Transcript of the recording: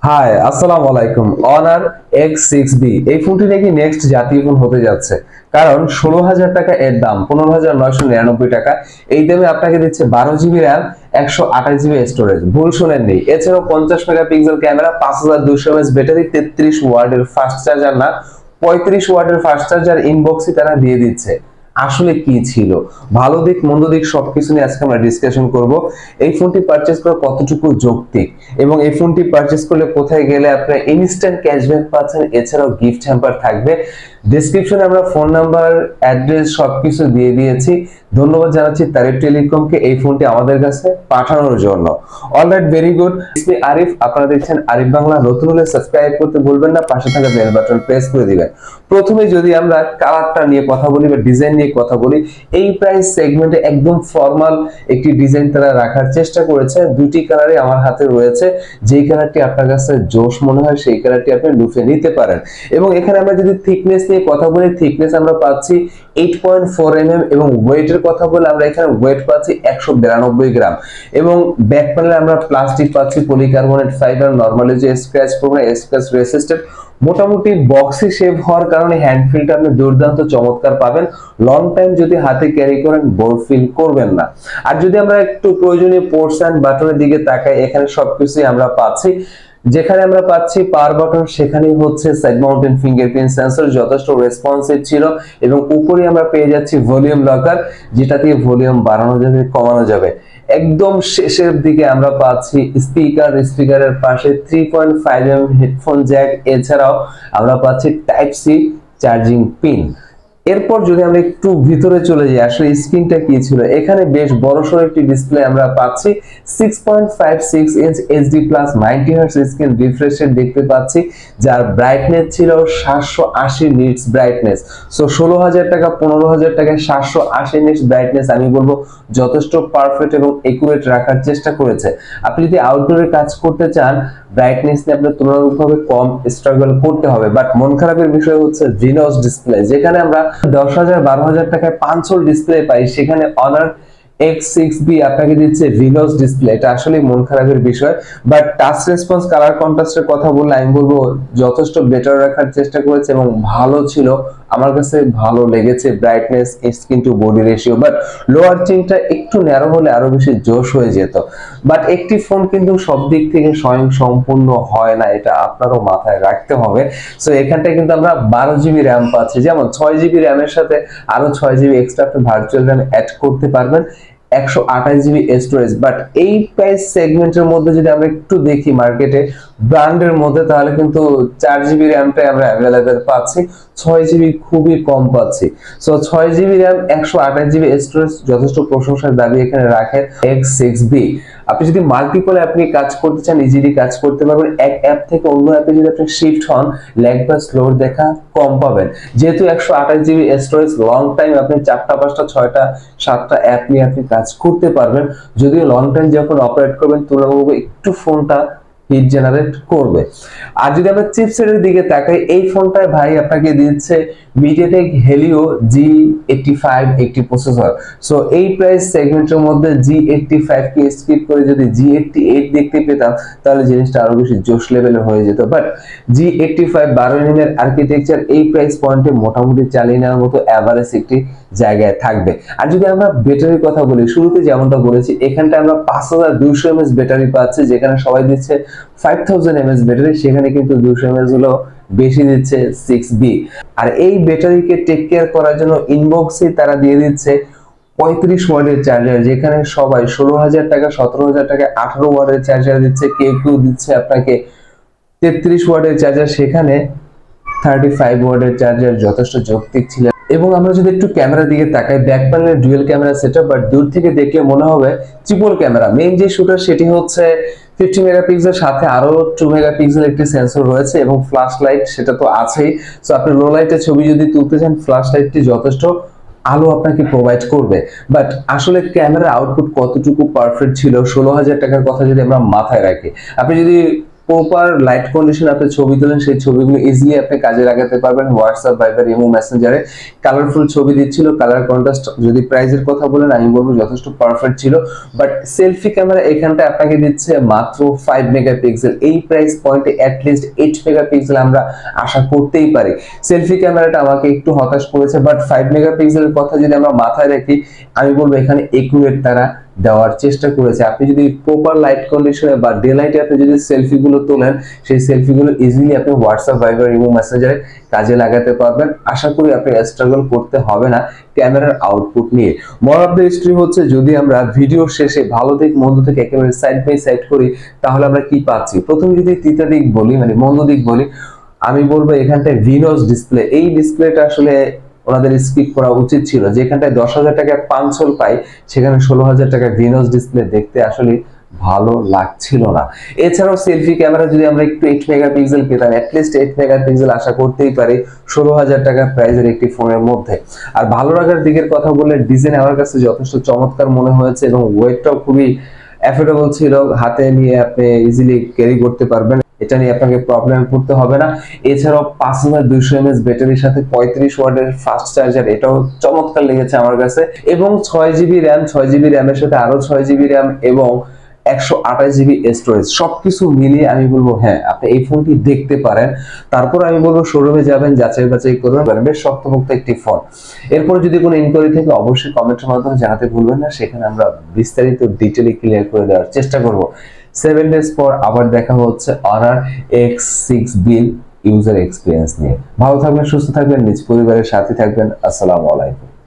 High, আসসালামু আলাইকুম। Honour X6B এই ফোনটি নাকি নেক্সট জাতীয় ফোন হতে যাচ্ছে, কারণ 16,000 টাকা এর দাম, 15,999 টাকা। এই দামে আপনাকে দিচ্ছে 12 জিবি র্যাম, 128 জিবি স্টোরেজ। ভুল শুনেননি। এছাড়াও 50 মেগাপিক্সেল ক্যামেরা, 5200 mAh ব্যাটারি, 33 ওয়াটের ফাস্ট চার্জার না, 35 ওয়াটের ফাস্ট চার্জার ইনবক্সই তারা দিয়ে দিচ্ছে। আসলে কি ছিল, ভালো দিক মন্দ দিক সবকিছু নিয়ে আজকে আমরা ডিসকাশন করব। এই ফোনটি পারচেজ করা কতটুকু যৌক্তিক, এবং এই ফোনটি পারচেজ করলে কোথায় গেলে আপনি ইনস্ট্যান্ট ক্যাশব্যাক পাচ্ছেন, এছাড়াও গিফট হ্যাম্পার থাকবে। ডেসক্রিপশনে আমরা ফোন নাম্বার, অ্যাড্রেস সবকিছু দিয়ে দিয়েছি। ধন্যবাদ জানাচ্ছি তারিফ টেলিকমকে এই ফোনটি আমাদের কাছে পাঠানোর জন্য। Alright, very good. ইসমি আরিফ, আপনারা দেখছেন আরিফ বাংলা। নতুন হলে সাবস্ক্রাইব করতে ভুলবেন না, পাশে থাকা বেল বাটন প্রেস করে দিবেন। প্রথমে যদি আমরা কালারটা নিয়ে কথা বলি বা ডিজাইন নিয়ে কথা বলি, এই প্রাইস সেগমেন্টে একদম ফর্মাল একটি ডিজাইন তারা রাখার চেষ্টা করেছে। দুটি কালারই আমার হাতে রয়েছে। যেই কালারটি আপনার কাছে জোশ মনে হয় সেই কালারটি আপনি লুফে নিতে পারেন। এবং এখানে আমরা যদি থিকনেস নিয়ে কথা বলি, থিকনেস আমরা পাচ্ছি 8.4 mm, এবং ওয়েটের কথা বলে আমরা এখানে ওয়েট পাচ্ছি 192 গ্রাম। এবং ব্যাক প্যানেলে আমরা প্লাস্টিক পাচ্ছি, পলিকার্বনেট ফাইবার, নরমালি যে স্ক্র্যাচ প্রোগ্রাম, স্ক্র্যাচ রেসিস্ট্যান্ট। মোটামুটি বক্সে শেভ হওয়ার কারণে হ্যান্ড ফিলটা আপনি দুর্দান্ত চমৎকার পাবেন। লং টাইম যদি হাতে ক্যারি করেন বোর ফিল করবেন না। আর যদি আমরা একটু প্রয়োজনীয় পোর্টস এন্ড বাটনের দিকে তাকাই, এখানে সবকিছুই আমরা পাচ্ছি। যেখানে আমরা পাচ্ছি পাওয়ার বাটন, সেখানেই হচ্ছে সাইড মাউন্টেন ফিঙ্গারপ্রিন্ট সেন্সর, যথেষ্ট রেসপন্সিভ ছিল। এবং উপরে আমরা পেয়ে যাচ্ছি ভলিউম লকার, যেটা দিয়ে ভলিউম বাড়ানো যাবে, কমানো যাবে। একদম শেষের দিকে আমরা পাচ্ছি স্পিকার, স্পিকারের পাশে 3.5 mm হেডফোন জ্যাক, এছাড়াও আমরা পাচ্ছি টাইপ সি চার্জিং পিন। এরপর যদি আমরা একটু ভিতরে চলে যাই, আসলে স্ক্রিনটা কি ছিল, এখানে বেশ বড়সড় একটি ডিসপ্লে আমরা পাচ্ছি। 6.56 inch HD plus 90 hertz screen refresh rate দেখতে পাচ্ছি, যার ব্রাইটনেস ছিল 780 নিটস ব্রাইটনেস। সো 16,000 টাকা, 15,000 টাকায় 780 নিটস ব্রাইটনেস আমি বলবো যথেষ্ট পারফেক্ট এবং একুরেট রাখার চেষ্টা করেছে। আপনি যদি আউটডোরে কাজ করতে চান, ব্রাইটনেস নিয়ে আপনার তুলনামূলকভাবে কম স্ট্রাগল করতে হবে। বাট মন খারাপের বিষয় হচ্ছে ভিনোস ডিসপ্লে। যেখানে আমরা 10,000 12,000 টাকায় 500 ডিসপ্লে পাই, সেখানে অনার X6B আপনাকে দিচ্ছে ভিনোস ডিসপ্লে। এটা আসলে মন খারাপের বিষয়। বাট টাচ রেসপন্স, কালার কন্ট্রাস্টের কথা বললে আমি বলবো যথেষ্ট বেটার রাখার চেষ্টা করেছে এবং ভালো ছিল। আমার কাছে ভালো লেগেছে brightness, screen to body ratio. But lower চিনটা একটু ন্যারো হলে আরো বেশি জোশ হয়ে যেত। বাট একটি ফোন কিন্তু সব দিক থেকে স্বয়ং সম্পূর্ণ হয় না, এটা আপনারও মাথায় রাখতে হবে। সো এখানটায় কিন্তু আমরা 12 জিবি র্যাম পাচ্ছি, যেমন 6 জিবি র্যামের সাথে আরো 6 জিবি এক্সট্রা আপনি ভার্চুয়াল র্যাম অ্যাড করতে পারবেন, 128 জিবি স্টোরেজ। বাট এই প্রাইস সেগমেন্টের মধ্যে যদি আমরা একটু দেখি মার্কেটে ব্র্যান্ডের মধ্যে, তাহলে কিন্তু 4 জিবি র্যামটাই আমরা অ্যাভেলেবেল পাচ্ছি, 6 জিবি খুবই কম পাচ্ছি। So 6 GB RAM, 128 GB storage যথেষ্ট প্রশংসার দাবি এখানে রাখেন X6B। আপনি যদি মাল্টিপল অ্যাপ নিয়ে কাজ করতে চান, ইজিলি কাজ করতে পারবেন। এক অ্যাপ থেকে অন্য অ্যাপে যদি আপনি শিফট হন, ল্যাগ বা স্লোর দেখা কম পাবেন। যেহেতু 128 জিবি স্টোরেজ, লং টাইম আপনি 4টা 5টা 6টা 7টা অ্যাপ নিয়ে আপনি কাজ করতে পারবেন। যদিও লং টাইম যখন অপারেট করবেন তুলনামূলক একটু ফোনটা হিট জেনারেট করবে। আর যদি আমরা চিপসেটের দিকে তাকাই, এই ফোনটায় ভাই আপনাকে দিচ্ছে মিডিয়াটেক হেলিও G85 একটি প্রসেসর। সো এই প্রাইস সেগমেন্টের মধ্যে G85 কে স্কিপ করে যদি G88 দেখতে পেতাম, তাহলে জিনিসটা আরো বেশি জোশ লেভেলে হয়ে যেত। বাট G85 12 এর আর্কিটেকচার এই প্রাইস পয়েন্টে মোটামুটি চালিয়ে নেওয়ার মতো এভারেজ একটি জায়গায় থাকবে। আর যদি আমরা ব্যাটারির কথা বলি, শুরুতে যেমনটা বলেছি, এখানটা আমরা 5200 mAh ব্যাটারি পাচ্ছি। যেখানে সবাই দিচ্ছে 5000 mAh ব্যাটারি, সেখানে কিন্তু 200 mAh গুলো বেশি দিচ্ছে 6B। আর এই ব্যাটারিকে টেক কেয়ার করার জন্য ইনবক্সে তারা দিয়ে দিচ্ছে 35 ওয়াটের চার্জার। যেখানে সবাই 16,000 টাকা, 17,000 টাকা 18 ওয়াটের চার্জার দিচ্ছে, কেউ কেউ দিচ্ছে আপনাকে 33 ওয়াটের চার্জার, সেখানে 35 ওয়াটের চার্জার যথেষ্ট যৌক্তিক ছিল। এবং আমরা যদি একটু ক্যামেরার দিকে তাকাই, ব্যাক প্যানেলে ডুয়াল ক্যামেরা সেটআপ, বাট দূর থেকে দেখলে মনে হবে ট্রিপল ক্যামেরা। মেইন যে শুটার সেটি হচ্ছে 50 মেগাপিক্সেল, সাথে আরো 2 মেগাপিক্সেল একটি সেন্সর রয়েছে, এবং ফ্ল্যাশ লাইট সেটা তো আছেই। সো আপনি লো লাইটে ছবি যদি তুলতে চান, ফ্ল্যাশ লাইটটি যথেষ্ট আলো আপনাকে প্রোভাইড করবে। বাট আসলে ক্যামেরার আউটপুট কতটুকু পারফেক্ট ছিল 16,000 টাকার কথা যদি আমরা মাথায় রাখি, আপনি যদি প্রপার লাইট কন্ডিশন আপনি ছবি তোলেন, সেই ছবিগুলো ইজিলি আপনি কাজে লাগাতে পারবেন। হোয়াটসঅ্যাপ, ভাইবার, ইমো, মেসেঞ্জারে কালারফুল ছবি দিচ্ছিল, কালার কন্ট্রাস্ট যদি প্রাইজের কথা বলেন আমি বলবো যথেষ্ট পারফেক্ট ছিল। বাট সেলফি ক্যামেরা এখানটা আপনাকে দিচ্ছে মাত্র 5 মেগাপিক্সেল। এই প্রাইস পয়েন্টে অ্যাটলিস্ট 8 মেগাপিক্সেল আমরা আশা করতেই পারি। সেলফি ক্যামেরাটা আমাকে একটু হতাশ করেছে, বাট 5 মেগাপিক্সেলের কথা যদি আমরা মাথায় রাখি আমি বলবো এখানে একুরেট তারা দেওয়ার চেষ্টা করেছে। আপনি যদি প্রপার লাইট কন্ডিশনে বা ডে লাইটে আপনি যদি সেলফিগুলো তোলেন, সেই সেলফিগুলো ইজিলি আপনি হোয়াটসঅ্যাপ, ভাইবার, ইমো, মেসেঞ্জারে কাজে লাগাতে পারবেন। আশা করি আপনি স্ট্রাগল করতে হবে না ক্যামেরার আউটপুট নিয়ে। মোর অফ দ্য স্টোরি হচ্ছে যদি আমরা ভিডিও শেষে ভালো দিক মন্দ দিক একেবারে সাইড বাই সাইড করি তাহলে আমরা কি পাচ্ছি। প্রথমে যদি তৃতীয় দিক বলি, মানে মন্দ দিক বলি, আমি বলবো এখানটায় ভিনোস ডিসপ্লে, এই ডিসপ্লেটা আসলে ওনাদের স্কিপ করা উচিত ছিল। যেখানটায় 10,000 টাকায় পাঞ্চল পাই সেখানে 16,000 টাকা ভিনোস ডিসপ্লে দেখতে আসলে ভালো লাগছিল না। এছাড়াও সেলফি ক্যামেরা যদি আমরা একটু 8 মেগাপিক্সেল পেতাম, অ্যাটলিস্ট 8 মেগাপিক্সেল আশা করতেই পারি 16,000 টাকা প্রাইসের একটি ফোনের মধ্যে। আর ভালো লাগার দিকের কথা বললে ডিজাইন আমার কাছে যথেষ্ট চমৎকার মনে হয়েছে এবং ওয়েটটাও খুবই অ্যাফোর্ডেবল ছিল, হাতে নিয়ে আপনি ইজিলি ক্যারি করতে পারবেন, এটা নিয়ে আপনাকে প্রবলেম পড়তে হবে না। এছাড়াও 5200 mAh ব্যাটারির সাথে 35 ওয়াটের ফাস্ট চার্জার, এটাও চমৎকার লেগেছে আমার কাছে। এবং 6GB র্যাম, 6GB র্যামের সাথে আরো 6GB র্যাম এবং 128GB স্টোরেজ, সবকিছু মিলিয়ে আমি বলবো হ্যাঁ আপনি এই ফোনটি দেখতে পারেন। তারপর আমি বলবো শোরুমে যাবেন, যাচাই বাছাই করবেন, বেশ শক্তপোক্ত একটি ফোন। এরপর যদি কোনো ইনকোয়ারি থাকে অবশ্যই কমেন্টের মাধ্যমে জানাতে ভুলবেন না, সেখানে আমরা বিস্তারিত ডিটেইলে ক্লিয়ার করে দেওয়ার চেষ্টা করব। 7 ডেজ পর আবার দেখা হচ্ছে Honor X6B ইউজার এক্সপিরিয়েন্স নিয়ে। ভালো থাকবেন, সুস্থ থাকবেন, নিজ পরিবারের সাথে থাকবেন। আসসালামু আলাইকুম।